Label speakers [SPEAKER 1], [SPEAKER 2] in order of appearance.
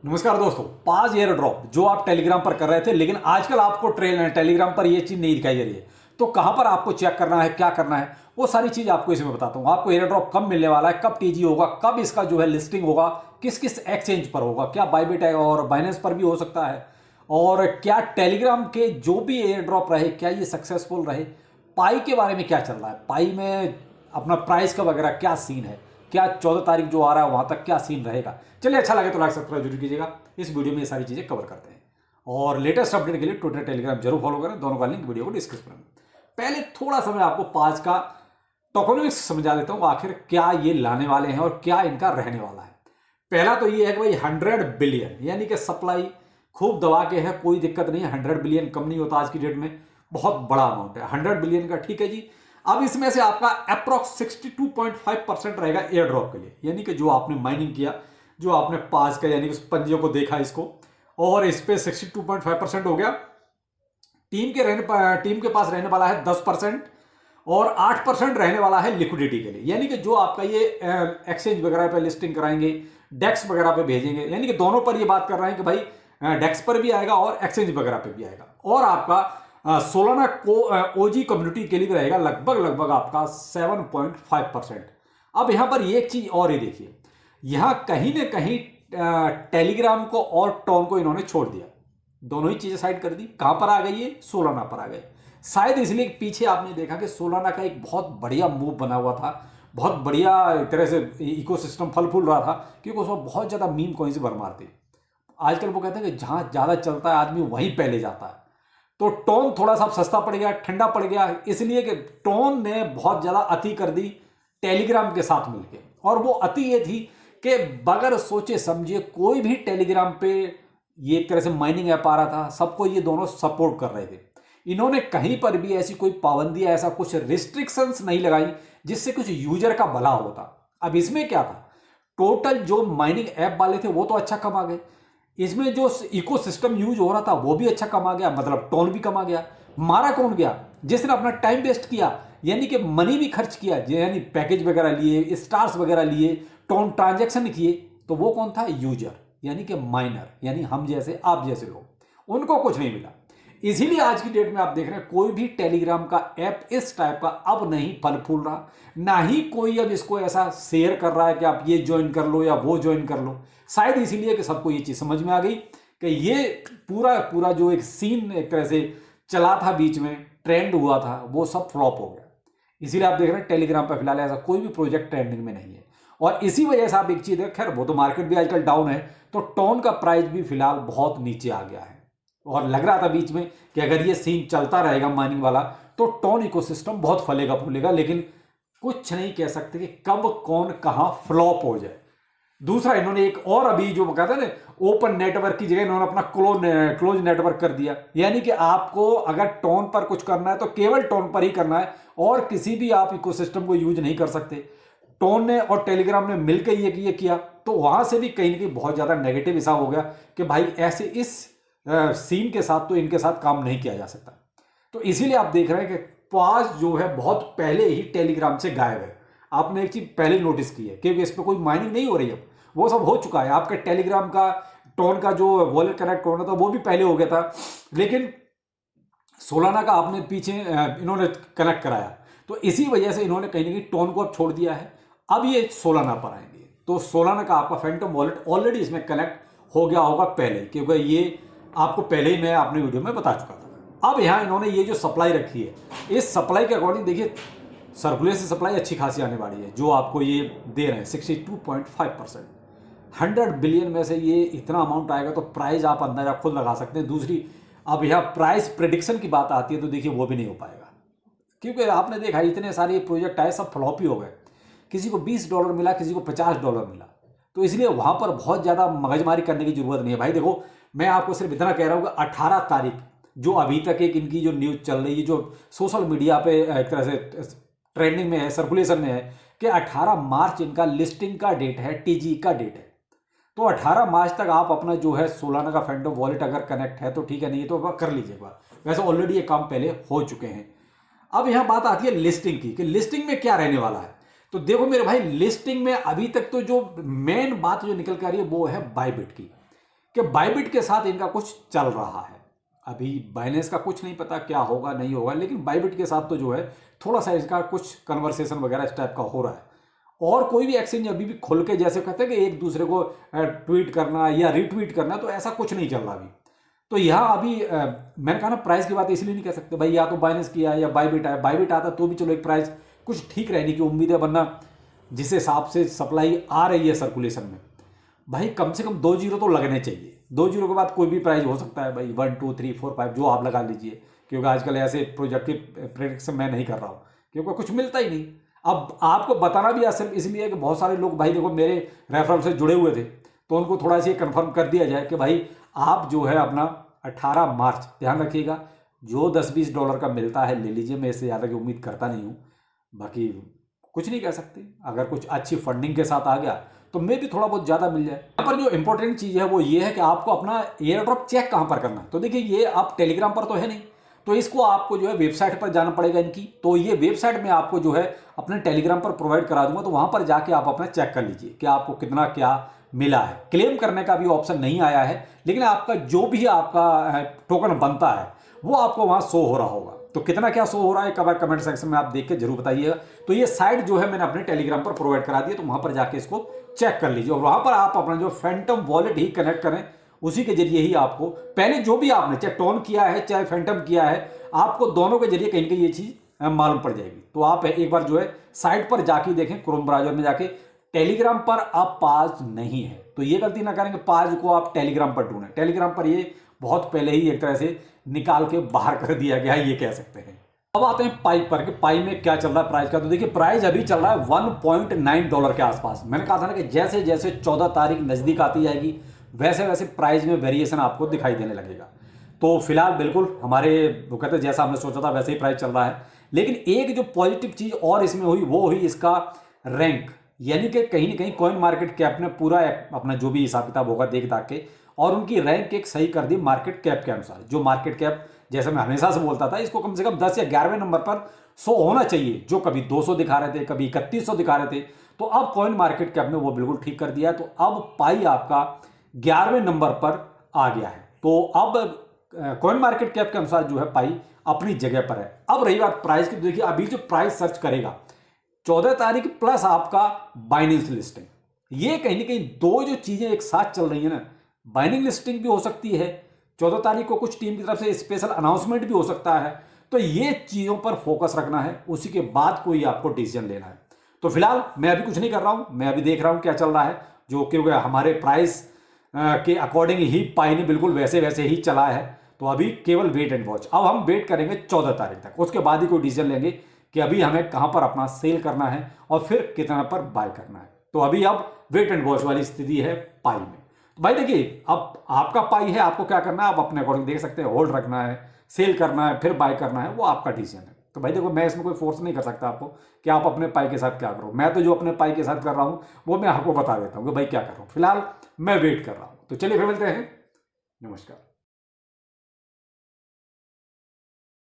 [SPEAKER 1] नमस्कार दोस्तों। पाज एयर ड्रॉप जो आप टेलीग्राम पर कर रहे थे, लेकिन आजकल आपको टेलीग्राम पर ये चीज नहीं दिखाई दे रही है, तो कहां पर आपको चेक करना है, क्या करना है, वो सारी चीज आपको इसमें बताता हूं। आपको एयर ड्रॉप कब मिलने वाला है, कब टीजी होगा, कब इसका जो है लिस्टिंग होगा, किस किस एक्सचेंज पर होगा, क्या बाइबिट है और बाइनेंस पर भी हो सकता है, और क्या टेलीग्राम के जो भी एयर ड्रॉप रहे क्या ये सक्सेसफुल रहे, पाई के बारे में क्या चल रहा है, पाई में अपना प्राइस का वगैरह क्या सीन है, क्या 14 तारीख जो आ रहा है वहां तक क्या सीन रहेगा। चलिए, अच्छा लगे तो लाइक सब्सक्राइब जरूर कीजिएगा। इस वीडियो में ये सारी चीजें कवर करते हैं और लेटेस्ट अपडेट के लिए ट्विटर टेलीग्राम जरूर फॉलो करें। दोनों का लिंक वीडियो को डिस्क्रिप्शन में। पहले थोड़ा सा मैं आपको पाज का टोकनोमिक्स समझा देता हूं, आखिर क्या ये लाने वाले हैं और क्या इनका रहने वाला है। पहला तो ये है कि भाई 100 बिलियन यानी कि सप्लाई खूब दबा के है, कोई दिक्कत नहीं है। 100 बिलियन कम नहीं होता आज की डेट में, बहुत बड़ा अमाउंट है 100 बिलियन का। ठीक है जी। अब इसमें से आपका अप्रोक्स 62.5% रहेगा एयर ड्रॉप के लिए, यानी कि जो आपने माइनिंग किया, जो आपने पास का यानी कि उस पंजियों को देखा इसको, और इस पे 62.5% हो गया। टीम के पास रहने वाला है 10% और 8% रहने वाला है लिक्विडिटी के लिए, यानी कि जो आपका ये एक्सचेंज वगैरह पे लिस्टिंग कराएंगे, डेक्स वगैरह पे भेजेंगे, यानी कि दोनों पर ये बात कर रहे हैं कि भाई डेक्स पर भी आएगा और एक्सचेंज वगैरह पे भी आएगा। और आपका सोलाना को ओजी कम्युनिटी के लिए भी रहेगा लगभग आपका 7.5%। अब यहां पर एक चीज और ही देखिए, यहां कहीं ना कहीं टेलीग्राम को और टॉन को इन्होंने छोड़ दिया, दोनों ही चीजें साइड कर दी। कहां पर आ गई है? सोलाना पर आ गए। शायद इसलिए पीछे आपने देखा कि सोलाना का एक बहुत बढ़िया मूव बना हुआ था, बहुत बढ़िया एक तरह से इकोसिस्टम फल फूल रहा था, क्योंकि उसमें बहुत ज्यादा मीम कॉइन से भरमार थे। आजकल वो कहते हैं कि जहां ज्यादा चलता है आदमी वहीं पहले जाता है। तो टोन थोड़ा सा सस्ता पड़ गया, ठंडा पड़ गया, इसलिए कि टोन ने बहुत ज्यादा अति कर दी टेलीग्राम के साथ मिलकर। और वो अति ये थी कि बगैर सोचे समझे कोई भी टेलीग्राम पे ये एक तरह से माइनिंग ऐप आ रहा था, सबको ये दोनों सपोर्ट कर रहे थे। इन्होंने कहीं पर भी ऐसी कोई पाबंदी, ऐसा कुछ रिस्ट्रिक्शंस नहीं लगाई जिससे कुछ यूजर का भला होता। अब इसमें क्या था, टोटल जो माइनिंग ऐप वाले थे वो तो अच्छा कमा गए, इसमें जो इकोसिस्टम यूज हो रहा था वो भी अच्छा कमा गया, मतलब टोन भी कमा गया। मारा कौन गया? जिसने अपना टाइम वेस्ट किया, यानी कि मनी भी खर्च किया, यानी पैकेज वगैरह लिए, स्टार्स वगैरह लिए, टोन ट्रांजेक्शन किए, तो वो कौन था? यूजर, यानी कि माइनर, यानी हम जैसे आप जैसे लोग, उनको कुछ नहीं मिला। इसीलिए आज की डेट में आप देख रहे हैं कोई भी टेलीग्राम का ऐप इस टाइप का अब नहीं फल फूल रहा, ना ही कोई अब इसको ऐसा शेयर कर रहा है कि आप ये ज्वाइन कर लो या वो ज्वाइन कर लो। शायद इसीलिए कि सबको ये चीज समझ में आ गई कि ये पूरा पूरा जो एक सीन एक तरह से चला था, बीच में ट्रेंड हुआ था, वो सब फ्लॉप हो गया। इसीलिए आप देख रहे हैं टेलीग्राम पर फिलहाल ऐसा कोई भी प्रोजेक्ट ट्रेंडिंग में नहीं है। और इसी वजह से आप एक चीज देख, खैर वो तो मार्केट भी आजकल डाउन है, तो टोन का प्राइस भी फिलहाल बहुत नीचे आ गया है। और लग रहा था बीच में कि अगर ये सीन चलता रहेगा माइनिंग वाला तो टोन इकोसिस्टम बहुत फलेगा फूलेगा, लेकिन कुछ नहीं कह सकते कि कब कौन कहां फ्लॉप हो जाए। दूसरा, इन्होंने एक और अभी जो कहता है ना, ओपन नेटवर्क की जगह इन्होंने अपना क्लोज नेटवर्क कर दिया, यानी कि आपको अगर टोन पर कुछ करना है तो केवल टोन पर ही करना है और किसी भी आप इकोसिस्टम को यूज नहीं कर सकते। टोन ने और टेलीग्राम ने मिलकर ये किया, तो वहां से भी कहीं ना कहीं बहुत ज्यादा नेगेटिव हिसाब हो गया कि भाई ऐसे इस सीन के साथ तो इनके साथ काम नहीं किया जा सकता। तो इसीलिए आप देख रहे हैं कि पाज जो है बहुत पहले ही टेलीग्राम से गायब है। आपने एक चीज पहले नोटिस की है, क्योंकि इस पर कोई माइनिंग नहीं हो रही है, वो सब हो चुका है। आपके टेलीग्राम का टोन का जो वॉलेट कनेक्ट होना था वो भी पहले हो गया था, लेकिन सोलाना का आपने पीछे इन्होंने कनेक्ट कराया, तो इसी वजह से इन्होंने कहीं ना कहीं टोन को अब छोड़ दिया है। अब ये सोलाना पर आएंगे, तो सोलाना का आपका फैंटम वॉलेट ऑलरेडी इसमें कनेक्ट हो गया होगा पहले, क्योंकि ये आपको पहले ही मैं अपने वीडियो में बता चुका था। अब यहाँ इन्होंने ये जो सप्लाई रखी है, इस सप्लाई के अकॉर्डिंग देखिए सर्कुलेशन सप्लाई अच्छी खासी आने वाली है, जो आपको ये दे रहे हैं 62.5%। 100 बिलियन में से ये इतना अमाउंट आएगा तो प्राइस आप अंदाजा खुद लगा सकते हैं। दूसरी, अब यहाँ प्राइस प्रिडिक्शन की बात आती है तो देखिए वो भी नहीं हो पाएगा, क्योंकि आपने देखा इतने सारे प्रोजेक्ट आए, सब फ्लॉप ही हो गए। किसी को $20 मिला, किसी को $50 मिला, तो इसलिए वहां पर बहुत ज्यादा मगजमारी करने की जरूरत नहीं है। भाई देखो, मैं आपको सिर्फ इतना कह रहा हूं कि 18 तारीख जो अभी तक एक इनकी जो न्यूज चल रही है, जो सोशल मीडिया पे एक तरह से ट्रेंडिंग में है, सर्कुलेशन में है, कि 18 मार्च इनका लिस्टिंग का डेट है, टीजी का डेट है। तो 18 मार्च तक आप अपना जो है सोलाना का फैंटम वॉलेट अगर कनेक्ट है तो ठीक है, नहीं तो कर लीजिएगा। वैसे ऑलरेडी ये काम पहले हो चुके हैं। अब यहां बात आती है लिस्टिंग की, कि लिस्टिंग में क्या रहने वाला है। तो देखो मेरे भाई, लिस्टिंग में अभी तक तो जो मेन बात जो निकल कर आ रही है वो है बाइबिट की। कि बाइबिट के साथ इनका कुछ चल रहा है। अभी बाइनेंस का कुछ नहीं पता क्या होगा नहीं होगा, लेकिन बाइबिट के साथ तो जो है थोड़ा सा इसका कुछ कन्वर्सेशन वगैरह इस टाइप का हो रहा है। और कोई भी एक्सचेंज अभी भी खुल के जैसे कहते हैं कि एक दूसरे को ट्वीट करना या रीट्वीट करना, तो ऐसा कुछ नहीं चल रहा अभी। तो यहाँ अभी मैंने कहा ना, प्राइस की बात इसलिए नहीं कह सकते भाई, या तो बाइनेंस किया या बाइबिट आया। बाइबिट आता तो भी चलो एक प्राइस कुछ ठीक रहने की उम्मीद है, वरना जिस हिसाब से सप्लाई आ रही है सर्कुलेशन में, भाई कम से कम 2 जीरो तो लगने चाहिए। 2 जीरो के बाद कोई भी प्राइस हो सकता है भाई, 1 2 3 4 5 जो आप लगा लीजिए, क्योंकि आजकल ऐसे प्रोजेक्टिव प्रेडिक्शन मैं नहीं कर रहा हूँ, क्योंकि कुछ मिलता ही नहीं। अब आपको बताना भी सिर्फ इसलिए कि बहुत सारे लोग भाई देखो मेरे रेफरल से जुड़े हुए थे, तो उनको थोड़ा सा कंफर्म कर दिया जाए कि भाई आप जो है अपना 18 मार्च ध्यान रखिएगा, जो $10-20 का मिलता है ले लीजिए। मैं इससे ज़्यादा की उम्मीद करता नहीं हूँ, बाकी कुछ नहीं कह सकते। अगर कुछ अच्छी फंडिंग के साथ आ गया तो मे भी थोड़ा बहुत ज़्यादा मिल जाए। यहाँ पर जो इंपॉर्टेंट चीज़ है वो ये है कि आपको अपना एयर ड्रॉप चेक कहाँ पर करना है। तो देखिए ये आप टेलीग्राम पर तो है नहीं, तो इसको आपको जो है वेबसाइट पर जाना पड़ेगा इनकी। तो ये वेबसाइट में आपको जो है अपने टेलीग्राम पर प्रोवाइड करा दूंगा, तो वहाँ पर जाके आप अपना चेक कर लीजिए कि आपको कितना क्या मिला है। क्लेम करने का भी ऑप्शन नहीं आया है, लेकिन आपका जो भी आपका टोकन बनता है वो आपको वहाँ शो हो रहा होगा। तो कितना क्या शो हो रहा है कमेंट सेक्शन में आप देख के जरूर बताइएगा। तो ये साइट जो है मैंने अपने टेलीग्राम पर प्रोवाइड करा दी है, तो वहाँ पर जाके इसको चेक कर लीजिए। और वहाँ पर आप अपना जो फैंटम वॉलेट ही कनेक्ट करें, उसी के जरिए ही आपको पहले जो भी आपने चाहे टोन किया है चाहे फैंटम किया है, आपको दोनों के जरिए कहीं ना कहीं ये चीज़ मालूम पड़ जाएगी। तो आप एक बार जो है साइट पर जाके देखें, क्रोम ब्राउजर में जाके। टेलीग्राम पर आप पाज नहीं है तो ये गलती ना करेंगे, पाज को आप टेलीग्राम पर ढूंढें। टेलीग्राम पर ये बहुत पहले ही एक तरह से निकाल के बाहर कर दिया गया है, ये कह सकते हैं। अब आते हैं पाई पर कि पाई में क्या चल रहा है प्राइस का। तो देखिए प्राइस अभी चल रहा है $1.9 के आसपास। मैंने कहा था ना कि जैसे जैसे 14 तारीख नज़दीक आती जाएगी वैसे वैसे प्राइस में वेरिएशन आपको दिखाई देने लगेगा। तो फिलहाल बिल्कुल हमारे वो कहते हैं जैसा हमने सोचा था वैसे ही प्राइस चल रहा है। लेकिन एक जो पॉजिटिव चीज़ और इसमें हुई वो हुई इसका रैंक, यानी कि कहीं ना कहीं कॉइन मार्केट कैप ने पूरा अपना जो भी हिसाब किताब होगा देख दाख के और उनकी रैंक एक सही कर दी मार्केट कैप के अनुसार। जो मार्केट कैप जैसे मैं हमेशा से बोलता था, इसको कम से कम 10 या 11वें नंबर पर 100 होना चाहिए, जो कभी 200 दिखा रहे थे, कभी 3100 दिखा रहे थे। तो अब कॉइन मार्केट कैप ने वो बिल्कुल ठीक कर दिया है। तो अब पाई आपका 11वें नंबर पर आ गया है। तो अब कॉइन मार्केट कैप के अनुसार जो है पाई अपनी जगह पर है। अब रही बात प्राइस की, तो देखिए अभी जो प्राइस सर्च करेगा 14 तारीख प्लस आपका बाइनेंस लिस्टिंग, ये कहीं ना कहीं दो जो चीजें एक साथ चल रही है ना, बाइनिंग लिस्टिंग भी हो सकती है 14 तारीख को, कुछ टीम की तरफ से स्पेशल अनाउंसमेंट भी हो सकता है। तो ये चीज़ों पर फोकस रखना है, उसी के बाद कोई आपको डिसीजन लेना है। तो फिलहाल मैं अभी कुछ नहीं कर रहा हूं, मैं अभी देख रहा हूं क्या चल रहा है, जो क्योंकि हमारे प्राइस के अकॉर्डिंग ही पाई ने बिल्कुल वैसे वैसे ही चला है। तो अभी केवल वेट एंड वॉच। अब हम वेट करेंगे 14 तारीख तक, उसके बाद ही कोई डिसीजन लेंगे कि अभी हमें कहां पर अपना सेल करना है और फिर कितना पर बाय करना है। तो अभी अब वेट एंड वॉच वाली स्थिति है पाई में। भाई देखिए अब आपका पाई है, आपको क्या करना है आप अपने अकॉर्डिंग देख सकते हैं, होल्ड रखना है, सेल करना है, फिर बाय करना है, वो आपका डिसीजन है। तो भाई देखो मैं इसमें कोई फोर्स नहीं कर सकता आपको कि आप अपने पाई के साथ क्या करो। मैं तो जो अपने पाई के साथ कर रहा हूँ वो मैं आपको बता देता हूँ कि भाई क्या कर रहा हूँ। फिलहाल मैं वेट कर रहा हूँ। तो चलिए फिर मिलते हैं, नमस्कार।